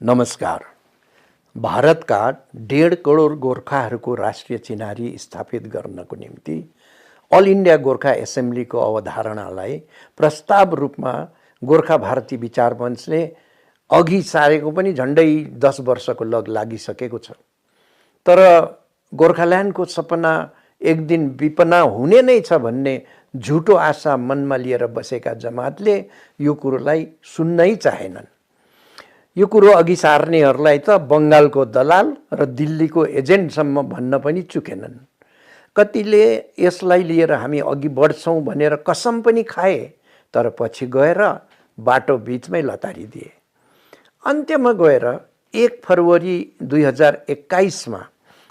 नमस्कार। भारतका 1.5 करोड गोर्खाहरूको राष्ट्रिय चिह्नारी स्थापित गर्नको निम्ति अल इन्डिया गोर्खा एसेम्ब्लीको अवधारणालाई प्रस्ताव रूपमा गोर्खा भारती विचार मञ्चले अघि सारेको पनि झन्डै 10 वर्षको लग लागिसकेको छ। तर गोर्खाल्यान्डको सपना एक दिन विपना हुने नै छ भन्ने झुटो आशा मनमा लिएर बसेका जमातले यो कुरोलाई सुन्नै चाहेनन्। यो कुरो अघि सार्नेहरूलाई त बङ्गालको दलाल र दिल्लीको एजेन्टसम्म भन्न पनि चुकेनन्। कतिले यसलाई लिएर हामी अघि बढ्छौँ भनेर कसम पनि खाए, तर पछि गएर बाटो बिचमै लतारिदिए। अन्त्यमा गएर 1 फरवरी 2021मा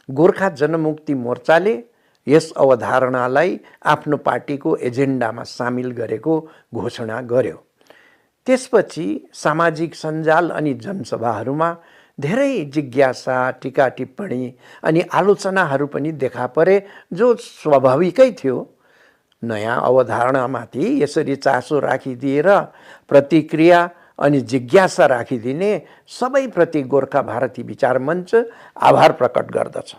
गोर्खा जनमुक्ति मोर्चाले यस अवधारणालाई आफ्नो पार्टीको एजेन्डामा सामेल गरेको घोषणा गर्यो। त्यसपछि सामाजिक सञ्जाल अनि जनसभाहरूमा धेरै जिज्ञासा, टीका टिप्पणी अनि आलोचनाहरू पनि देखा परे, जो स्वाभाविकै थियो। नयाँ अवधारणामाथि यसरी चासो राखिदिएर प्रतिक्रिया अनि जिज्ञासा राखिदिने सबैप्रति गोर्खा भारती विचार मञ्च आभार प्रकट गर्दछ।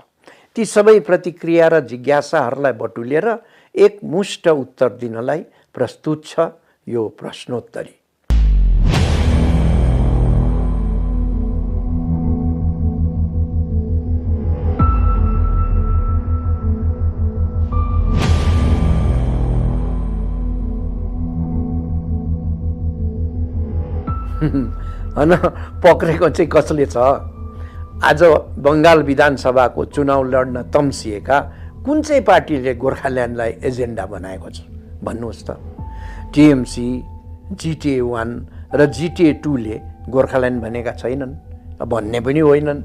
ती सबै प्रतिक्रिया र जिज्ञासाहरूलाई बटुलेर एक मुष्ट उत्तर दिनलाई प्रस्तुत छ यो प्रश्नोत्तरी। होइन, पक्रेको चाहिँ कसले छ? आज बङ्गाल विधानसभाको चुनाव लड्न तम्सिएका कुन चाहिँ पार्टीले गोर्खाल्यान्डलाई एजेन्डा बनाएको छ भन्नुहोस् त? टिएमसी, जिटिए 1 र जिटिए 2ले गोर्खाल्यान्ड भनेका छैनन्, भन्ने पनि होइनन्।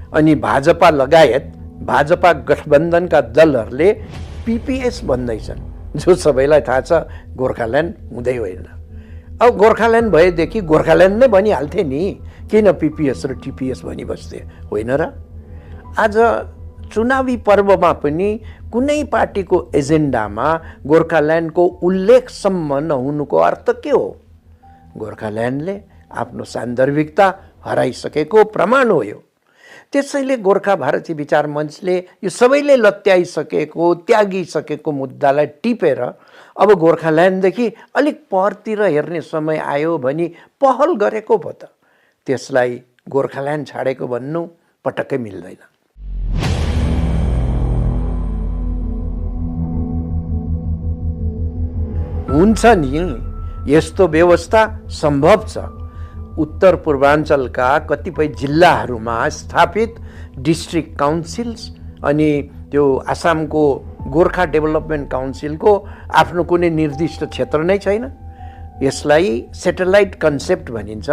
अनि भाजपा लगायत भाजपा गठबन्धनका दलहरूले पिपिएस भन्दैछन्, जो सबैलाई थाहा छ गोर्खाल्यान्ड हुँदै होइन। अब गोर्खाल्यान्ड भएदेखि गोर्खाल्यान्ड नै भनिहाल्थे नि, किन पिपिएस र टिपिएस भनिबस्थे, होइन र? आज चुनावी पर्वमा पनि कुनै पार्टीको एजेन्डामा गोर्खाल्यान्डको उल्लेखसम्म नहुनुको अर्थ के हो? गोर्खाल्यान्डले आफ्नो सान्दर्भिकता हराइसकेको प्रमाण हो यो। त्यसैले गोर्खा भारती विचार मञ्चले यो सबैले लत्याइसकेको, त्यागिसकेको मुद्दालाई टिपेर अब गोर्खाल्यान्डदेखि अलिक परतिर हेर्ने समय आयो भनी पहल गरेको पो त। त्यसलाई गोर्खाल्यान्ड छाडेको भन्नु पटक्कै मिल्दैन। हुन्छ नि, यस्तो व्यवस्था सम्भव छ। उत्तर पूर्वाञ्चलका कतिपय जिल्लाहरूमा स्थापित डिस्ट्रिक्ट काउन्सिल्स अनि त्यो आसामको गोर्खा डेभलपमेन्ट काउन्सिलको आफ्नो कुनै निर्दिष्ट क्षेत्र नै छैन। यसलाई सेटेलाइट कन्सेप्ट भनिन्छ।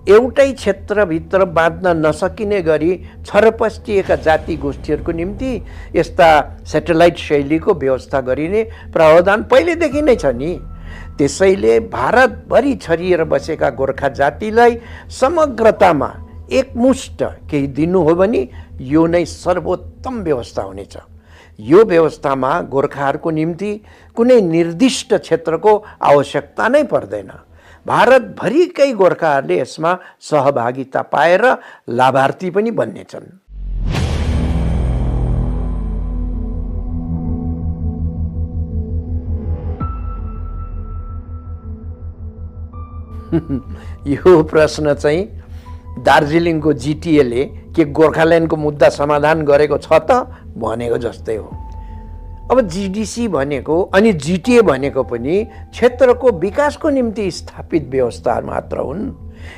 एउटै क्षेत्रभित्र बाँध्न नसकिने गरी छरपस्टिएका जाति गोष्ठीहरूको निम्ति यस्ता सेटेलाइट शैलीको व्यवस्था गरिने प्रावधान पहिलेदेखि नै छ नि। त्यसैले भारतभरि छरिएर बसेका गोर्खा जातिलाई समग्रतामा एकमुष्ट केही दिनु हो भने यो नै सर्वोत्तम व्यवस्था हुनेछ। यो व्यवस्थामा गोर्खाहरूको निम्ति कुनै निर्दिष्ट क्षेत्रको आवश्यकता नै पर्दैन। भारतभरिकै गोर्खाहरूले यसमा सहभागिता पाएर लाभार्थी पनि बन्नेछन्। यो प्रश्न चाहिँ दार्जिलिङको जिटिएले के गोर्खाल्यान्डको मुद्दा समाधान गरेको छ त भनेको जस्तै हो। अब जिडिसी भनेको अनि जिटिए भनेको पनि क्षेत्रको विकासको निम्ति स्थापित व्यवस्थाहरू मात्र हुन्।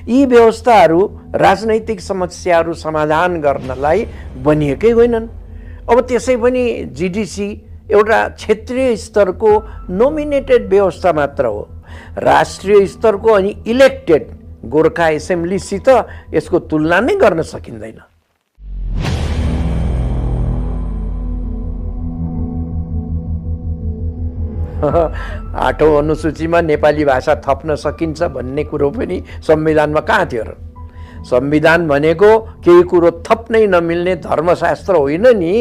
यी व्यवस्थाहरू राजनैतिक समस्याहरू समाधान गर्नलाई बनिएकै होइनन्। अब त्यसै पनि जिडिसी एउटा क्षेत्रीय स्तरको नोमिनेटेड व्यवस्था मात्र हो। राष्ट्रिय स्तरको अनि इलेक्टेड गोर्खा एसेम्ब्लीसित यसको तुलना नै गर्न सकिँदैन। आठौं अनुसूचीमा नेपाली भाषा थप्न सकिन्छ भन्ने कुरो पनि संविधानमा कहाँ थियो र? संविधान भनेको केही कुरो थप्नै नमिल्ने धर्मशास्त्र होइन नि।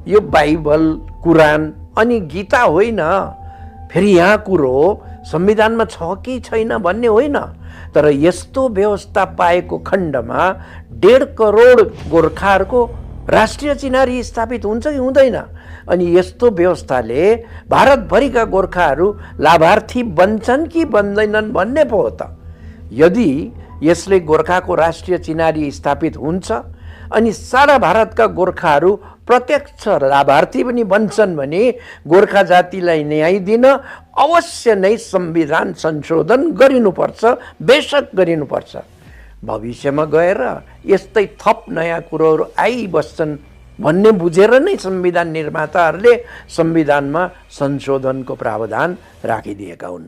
यो बाइबल, कुरान अनि गीता होइन। फेरि यहाँ कुरो संविधानमा छ कि छैन भन्ने होइन, तर यस्तो व्यवस्था पाएको खण्डमा 1.5 करोड गोर्खाहरूको राष्ट्रिय चिनारी स्थापित हुन्छ कि हुँदैन? अनि यस्तो व्यवस्थाले भारतभरिका गोर्खाहरू लाभार्थी बन्छन् कि बन्दैनन् भन्ने पो हो त। यदि यसले गोर्खाको राष्ट्रिय चिनारी स्थापित हुन्छ अनि सारा भारतका गोर्खाहरू प्रत्यक्ष लाभार्थी पनि बन्छन् भने गोर्खा जातिलाई न्याय दिन अवश्य नै संविधान संशोधन गरिनुपर्छ, बेशक गरिनुपर्छ। भविष्यमा गएर यस्तै थप नयाँ कुरोहरू आइबस्छन् भन्ने बुझेर नै संविधान निर्माताहरूले संविधानमा संशोधनको प्रावधान राखिदिएका हुन्।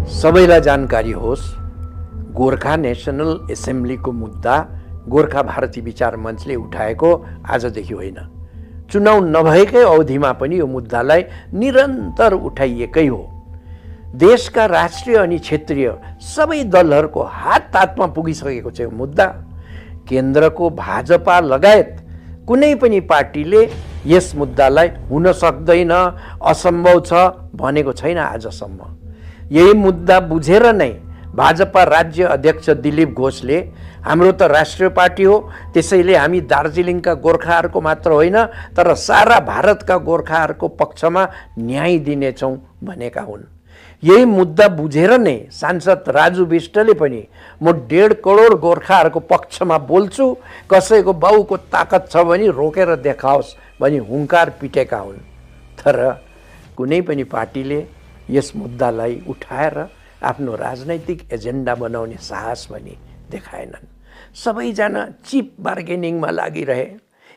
सबैलाई जानकारी होस्, गोर्खा नेसनल एसेम्ब्लीको मुद्दा गोर्खा भारती विचार मञ्चले उठाएको आजदेखि होइन। चुनाव नभएकै अवधिमा पनि यो मुद्दालाई निरन्तर उठाइएकै हो। देशका राष्ट्रिय अनि क्षेत्रीय सबै दलहरूको हात हातमा पुगिसकेको छ यो मुद्दा। केन्द्रको भाजपा लगायत कुनै पनि पार्टीले यस मुद्दालाई हुन सक्दैन, असम्भव छ भनेको छैन आजसम्म। यही मुद्दा बुझेर नै भाजपा राज्य अध्यक्ष दिलीप घोषले हाम्रो त राष्ट्रिय पार्टी हो, त्यसैले हामी दार्जिलिङका गोर्खाहरूको मात्र होइन तर सारा भारतका गोर्खाहरूको पक्षमा न्याय दिनेछौँ भनेका हुन्। यही मुद्दा बुझेर नै सांसद राजु विष्टले पनि म 1.5 करोड गोर्खाहरूको पक्षमा बोल्छु, कसैको बाउको ताकत छ भने रोकेर देखाओस् भनी हुङ्कार पिटेका हुन्। तर कुनै पनि पार्टीले यस मुद्दालाई उठाएर आफ्नो राजनैतिक एजेन्डा बनाउने साहस पनि देखाएनन्। सबैजना चिप बार्गेनिङमा लागिरहे।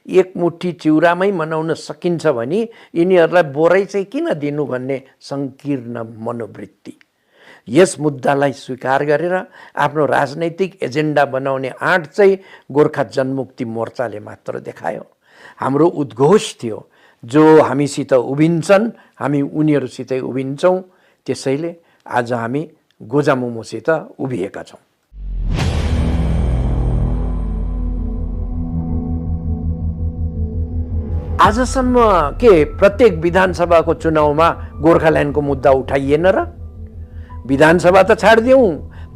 एक मुठी चिउरामै मनाउन सकिन्छ भने यिनीहरूलाई बोरै चाहिँ किन दिनु भन्ने सङ्कीर्ण मनोवृत्ति। यस मुद्दालाई स्वीकार गरेर आफ्नो राजनैतिक एजेन्डा बनाउने आँट चाहिँ गोर्खा जनमुक्ति मोर्चाले मात्र देखायो। हाम्रो उद्घोष थियो, जो हामीसित उभिन्छन् हामी उनीहरूसितै उभिन्छौँ। त्यसैले आज हामी गोजामुमोसित उभिएका छौँ। आजसम्म के प्रत्येक विधानसभाको चुनावमा गोर्खाल्यान्डको मुद्दा उठाइएन र? विधानसभा त छाडिदिउँ,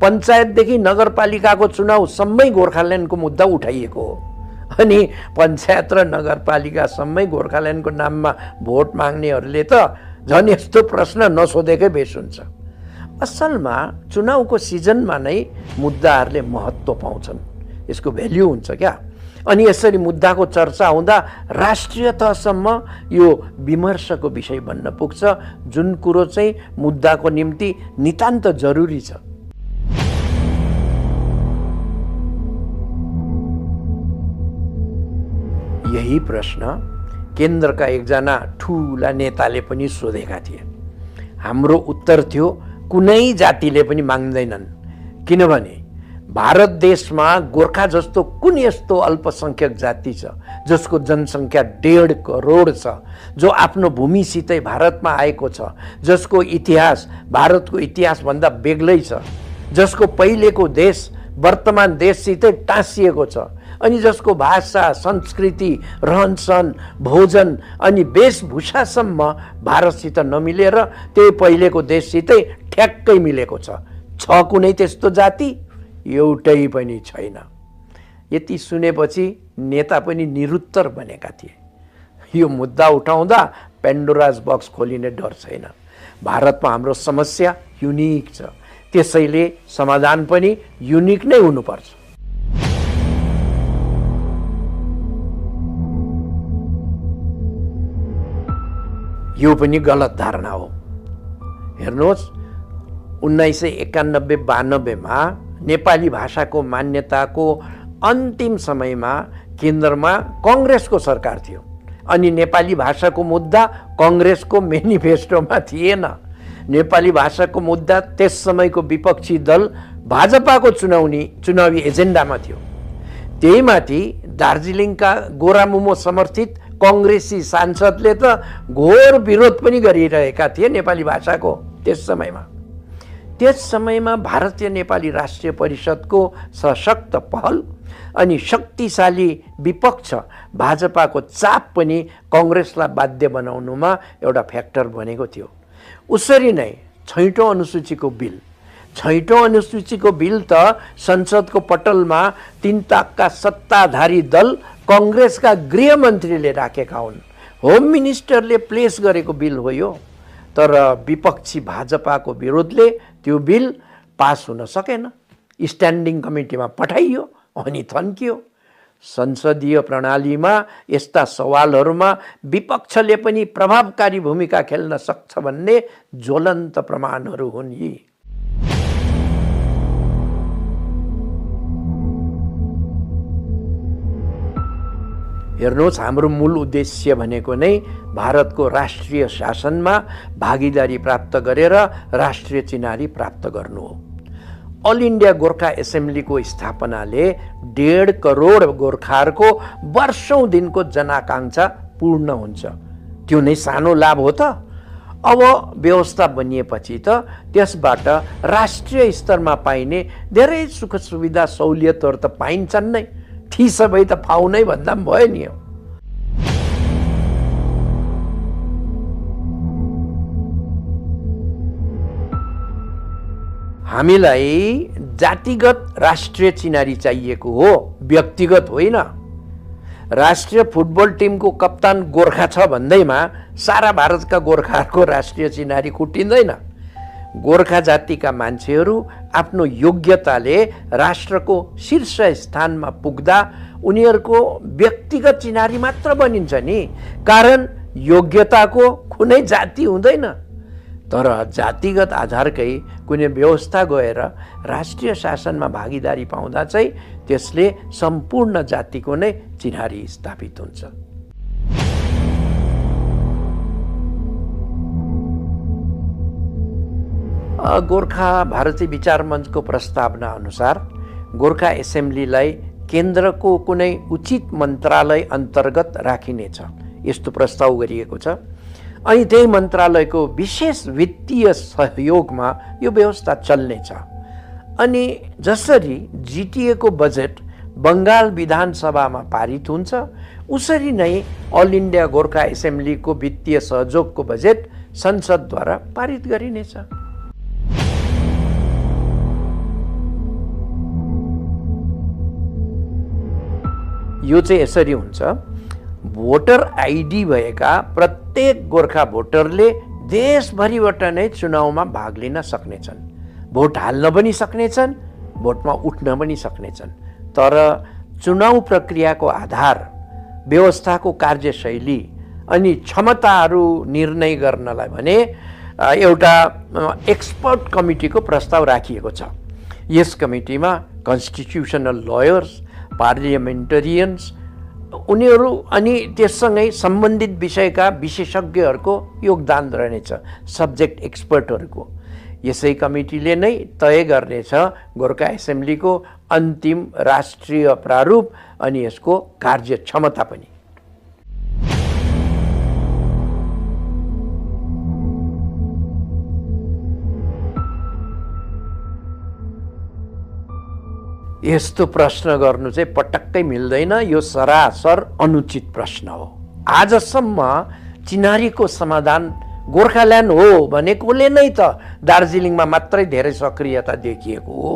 पञ्चायतदेखि नगरपालिकाको चुनावसम्मै गोर्खाल्यान्डको मुद्दा उठाइएको हो। अनि पञ्चायत र नगरपालिकासम्मै गोर्खाल्यान्डको नाममा भोट माग्नेहरूले त झन् यस्तो प्रश्न नसोधेकै बेस हुन्छ। असलमा चुनावको सिजनमा नै मुद्दाहरूले महत्त्व पाउँछन्, यसको भ्याल्यु हुन्छ क्या। अनि यसरी मुद्दाको चर्चा हुँदा राष्ट्रिय तहसम्म यो विमर्शको विषय बन्न पुग्छ, जुन कुरो चाहिँ मुद्दाको निम्ति नितान्त जरुरी छ। यही प्रश्न केन्द्रका एकजना ठुला नेताले पनि सोधेका थिए। हाम्रो उत्तर थियो कुनै जातिले पनि माग्दैनन्, किनभने भारत देशमा गोर्खा जस्तो कुन यस्तो अल्पसंख्यक जाति छ जसको जनसङ्ख्या 1.5 करोड छ, जो आफ्नो भूमिसितै भारतमा आएको छ, जसको इतिहास भारतको इतिहासभन्दा बेग्लै छ, जसको पहिलेको देश वर्तमान देशसितै टाँसिएको छ, अनि जसको भाषा, संस्कृति, रहनसहन, भोजन अनि वेशभूषासम्म भारतसित नमिलेर त्यही पहिलेको देशसितै ठ्याक्कै मिलेको छ। कुनै त्यस्तो जाति? एउटै पनि छैन। यति सुनेपछि नेता पनि निरुत्तर बनेका थिए। यो मुद्दा उठाउँदा पेन्डोराज बक्स खोलिने डर छैन। भारतमा हाम्रो समस्या युनिक छ, त्यसैले समाधान पनि युनिक नै हुनुपर्छ। यो पनि गलत धारणा हो। हेर्नुहोस्, 1991-92 मा नेपाली भाषाको मान्यताको अन्तिम समयमा केन्द्रमा कङ्ग्रेसको सरकार थियो अनि नेपाली भाषाको मुद्दा कङ्ग्रेसको मेनिफेस्टोमा थिएन। नेपाली भाषाको मुद्दा त्यस समयको विपक्षी दल भाजपाको चुनावी एजेन्डामा थियो। त्यही माथि दार्जिलिङका गोरामुमो समर्थित कङ्ग्रेसी सांसदले त घोर विरोध पनि गरिरहेका थिए नेपाली भाषाको त्यस समयमा। त्यस समयमा भारतीय नेपाली राष्ट्रिय परिषदको सशक्त पहल अनि शक्तिशाली विपक्ष भाजपाको चाप पनि कङ्ग्रेसलाई बाध्य बनाउनुमा एउटा फ्याक्टर बनेको थियो। उसरी नै छैटौँ अनुसूचीको बिल त संसदको पटलमा 3 ताकका सत्ताधारी दल कङ्ग्रेसका गृहमन्त्रीले राखेका हुन्। होम मिनिस्टरले प्लेस गरेको बिल हो यो, तर विपक्षी भाजपाको विरोधले त्यो बिल पास हुन सकेन। स्ट्यान्डिङ कमिटीमा पठाइयो अनि थन्कियो। संसदीय प्रणालीमा यस्ता सवालहरूमा विपक्षले पनि प्रभावकारी भूमिका खेल्न सक्छ भन्ने ज्वलन्त प्रमाणहरू हुन् यी। हेर्नुहोस्, हाम्रो मूल उद्देश्य भनेको नै भारतको राष्ट्रिय शासनमा भागीदारी प्राप्त गरेर राष्ट्रिय चिनारी प्राप्त गर्नु हो। अल इन्डिया गोर्खा एसेम्ब्लीको स्थापनाले 1.5 करोड गोर्खाहरूको वर्षौं दिनको जनाकांक्षा पूर्ण हुन्छ। त्यो नै सानो लाभ हो त। अब व्यवस्था बनिएपछि त त्यसबाट राष्ट्रिय स्तरमा पाइने धेरै सुख सुविधा सहुलियतहरू त पाइन्छन् नै। ठी सबै त पाउ नै भन्दा पनि भयो नि। हामीलाई जातिगत राष्ट्रिय चिनारी चाहिएको हो, व्यक्तिगत होइन। राष्ट्रिय फुटबल टिमको कप्तान गोर्खा छ भन्दैमा सारा भारतका गोर्खाहरूको राष्ट्रिय चिनारी कुटिँदैन। गोर्खा जातिका मान्छेहरू आफ्नो योग्यताले राष्ट्रको शीर्ष स्थानमा पुग्दा उनीहरूको व्यक्तिगत चिनारी मात्र बनिन्छ नि। कारण योग्यताको कुनै जाति हुँदैन। तर जातिगत आधारकै कुनै व्यवस्था गएर राष्ट्रिय शासनमा भागीदारी पाउँदा चाहिँ त्यसले सम्पूर्ण जातिको नै चिनारी स्थापित हुन्छ। गोर्खा भारतीय विचार मञ्चको प्रस्तावना अनुसार गोर्खा एसेम्ब्लीलाई केन्द्रको कुनै उचित मन्त्रालय अन्तर्गत राखिनेछ, यस्तो प्रस्ताव गरिएको छ। अनि त्यही मन्त्रालयको विशेष वित्तीय सहयोगमा यो व्यवस्था चल्नेछ। अनि जसरी जिटिएको बजेट बङ्गाल विधानसभामा पारित हुन्छ, उसरी नै अल इन्डिया गोर्खा एसेम्ब्लीको वित्तीय सहयोगको बजेट संसदद्वारा पारित गरिनेछ। यो चाहिँ यसरी हुन्छ, भोटर आइडी भएका प्रत्येक गोर्खा भोटरले देशभरिबाट नै चुनावमा भाग लिन सक्नेछन्। भोट हाल्न पनि सक्नेछन्, भोटमा उठ्न पनि सक्नेछन्। तर चुनाव प्रक्रियाको आधार, व्यवस्थाको कार्यशैली अनि क्षमताहरू निर्णय गर्नलाई भने एउटा एक्सपर्ट कमिटीको प्रस्ताव राखिएको छ। यस कमिटीमा कन्स्टिट्युसनल लयर्स, पार्लियामेन्टेरियन्स उनीहरू अनि त्यससँगै सम्बन्धित विषयका विशेषज्ञहरूको योगदान रहनेछ, सब्जेक्ट एक्सपर्टहरूको। यसै कमिटीले नै तय गर्नेछ गोर्खा एसेम्ब्लीको अन्तिम राष्ट्रिय प्रारूप अनि यसको कार्यक्षमता पनि। यस्तो प्रश्न गर्नु चाहिँ पटक्कै मिल्दैन। यो सरासर अनुचित प्रश्न हो। आजसम्म चिनारीको समाधान गोर्खाल्यान्ड हो भनेकोले नै त दार्जिलिङमा मात्रै धेरै सक्रियता देखिएको हो।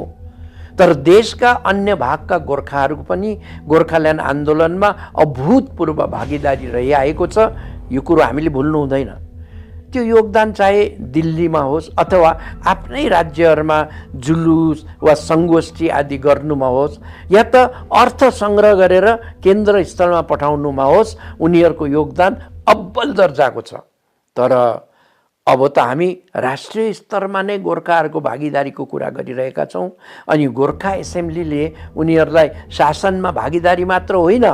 तर देशका अन्य भागका गोर्खाहरूको पनि गोर्खाल्यान्ड आन्दोलनमा अभूतपूर्व भागीदारी रहिआएको छ। यो कुरो हामीले भुल्नु हुँदैन। त्यो योगदान चाहे दिल्लीमा होस् अथवा आफ्नै राज्यहरूमा जुलुस वा सङ्गोष्ठी आदि गर्नुमा होस् या त अर्थ सङ्ग्रह गरेर केन्द्र स्थलमा पठाउनुमा होस्, उनीहरूको योगदान अब्बल दर्जाको छ। तर अब त हामी राष्ट्रिय स्तरमा नै गोर्खाहरूको भागीदारीको कुरा गरिरहेका छौँ। अनि गोर्खा एसेम्ब्लीले उनीहरूलाई शासनमा भागीदारी मात्र होइन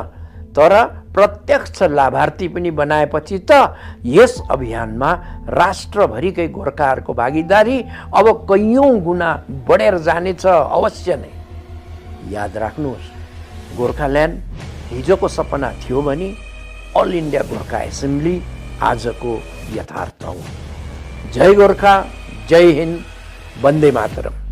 तर प्रत्यक्ष लाभार्थी पनि बनाएपछि त यस अभियानमा राष्ट्रभरिकै गोर्खाहरूको भागीदारी अब कैयौँ गुणा बढेर जानेछ अवश्य नै। याद राख्नुहोस्, गोर्खाल्यान्ड हिजोको सपना थियो भने अल इन्डिया गोर्खा एसेम्ब्ली आजको यथार्थ हो। जय गोर्खा, जय हिन्द, वन्दे मातरम।